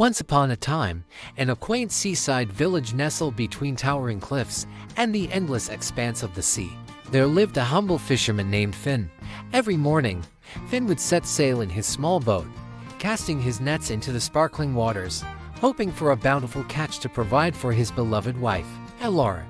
Once upon a time, in a quaint seaside village nestled between towering cliffs and the endless expanse of the sea, there lived a humble fisherman named Finn. Every morning, Finn would set sail in his small boat, casting his nets into the sparkling waters, hoping for a bountiful catch to provide for his beloved wife, Elora,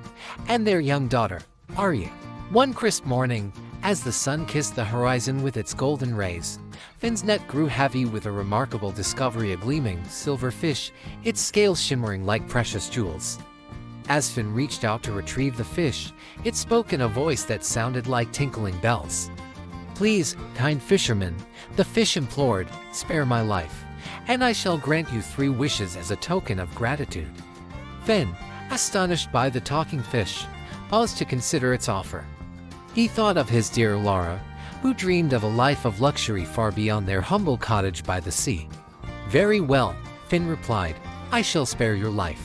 and their young daughter, Arya. One crisp morning, as the sun kissed the horizon with its golden rays, Finn's net grew heavy with a remarkable discovery: a gleaming silver fish, its scales shimmering like precious jewels. As Finn reached out to retrieve the fish, it spoke in a voice that sounded like tinkling bells. "Please, kind fisherman," the fish implored, "spare my life, and I shall grant you 3 wishes as a token of gratitude." Finn, astonished by the talking fish, paused to consider its offer. He thought of his dear Laura, who dreamed of a life of luxury far beyond their humble cottage by the sea. "Very well," Finn replied, "I shall spare your life.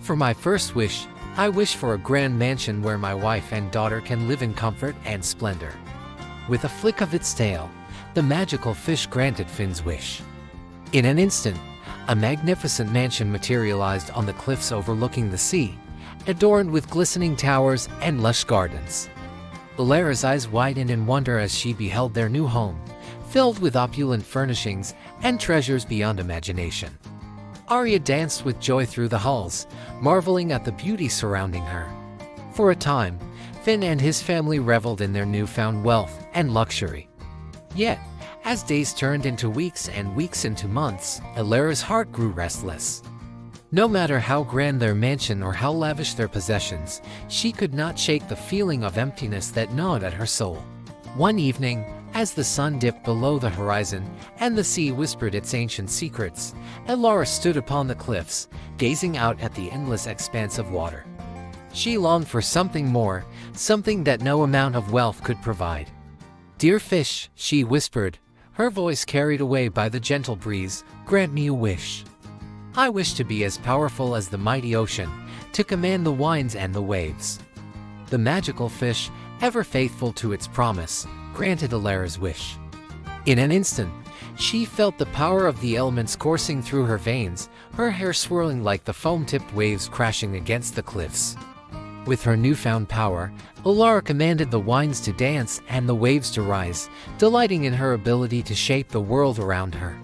For my first wish, I wish for a grand mansion where my wife and daughter can live in comfort and splendor." With a flick of its tail, the magical fish granted Finn's wish. In an instant, a magnificent mansion materialized on the cliffs overlooking the sea, adorned with glistening towers and lush gardens. Elara's eyes widened in wonder as she beheld their new home, filled with opulent furnishings and treasures beyond imagination. Arya danced with joy through the halls, marveling at the beauty surrounding her. For a time, Finn and his family reveled in their newfound wealth and luxury. Yet, as days turned into weeks and weeks into months, Elara's heart grew restless. No matter how grand their mansion or how lavish their possessions, she could not shake the feeling of emptiness that gnawed at her soul. One evening, as the sun dipped below the horizon and the sea whispered its ancient secrets, Elara stood upon the cliffs, gazing out at the endless expanse of water. She longed for something more, something that no amount of wealth could provide. "Dear fish," she whispered, her voice carried away by the gentle breeze, "grant me a wish. I wish to be as powerful as the mighty ocean, to command the winds and the waves." The magical fish, ever faithful to its promise, granted Elara's wish. In an instant, she felt the power of the elements coursing through her veins, her hair swirling like the foam-tipped waves crashing against the cliffs. With her newfound power, Elara commanded the winds to dance and the waves to rise, delighting in her ability to shape the world around her.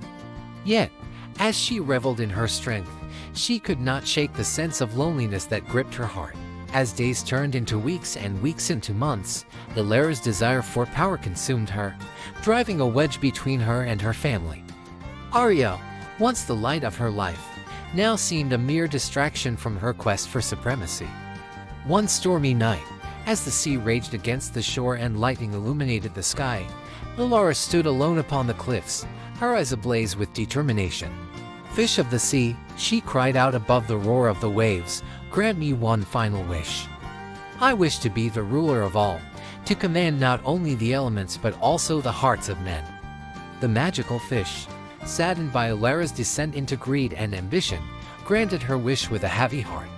Yet, as she reveled in her strength, she could not shake the sense of loneliness that gripped her heart. As days turned into weeks and weeks into months, Elara's desire for power consumed her, driving a wedge between her and her family. Arya, once the light of her life, now seemed a mere distraction from her quest for supremacy. One stormy night, as the sea raged against the shore and lightning illuminated the sky, Elara stood alone upon the cliffs, her eyes ablaze with determination. "Fish of the sea," she cried out above the roar of the waves, "grant me one final wish. I wish to be the ruler of all, to command not only the elements but also the hearts of men." The magical fish, saddened by Elara's descent into greed and ambition, granted her wish with a heavy heart.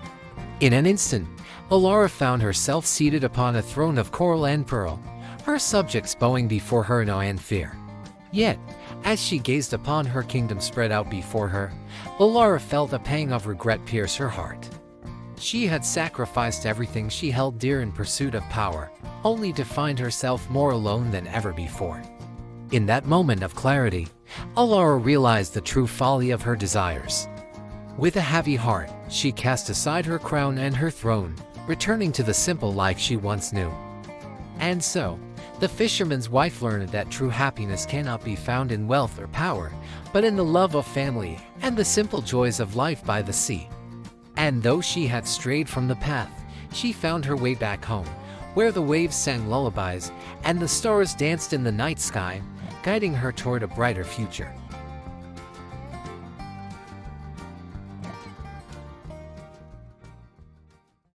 In an instant, Elara found herself seated upon a throne of coral and pearl, her subjects bowing before her in awe and fear. Yet, as she gazed upon her kingdom spread out before her, Elara felt a pang of regret pierce her heart. She had sacrificed everything she held dear in pursuit of power, only to find herself more alone than ever before. In that moment of clarity, Elara realized the true folly of her desires. With a heavy heart, she cast aside her crown and her throne, returning to the simple life she once knew. And so, the fisherman's wife learned that true happiness cannot be found in wealth or power, but in the love of family and the simple joys of life by the sea. And though she had strayed from the path, she found her way back home, where the waves sang lullabies and the stars danced in the night sky, guiding her toward a brighter future.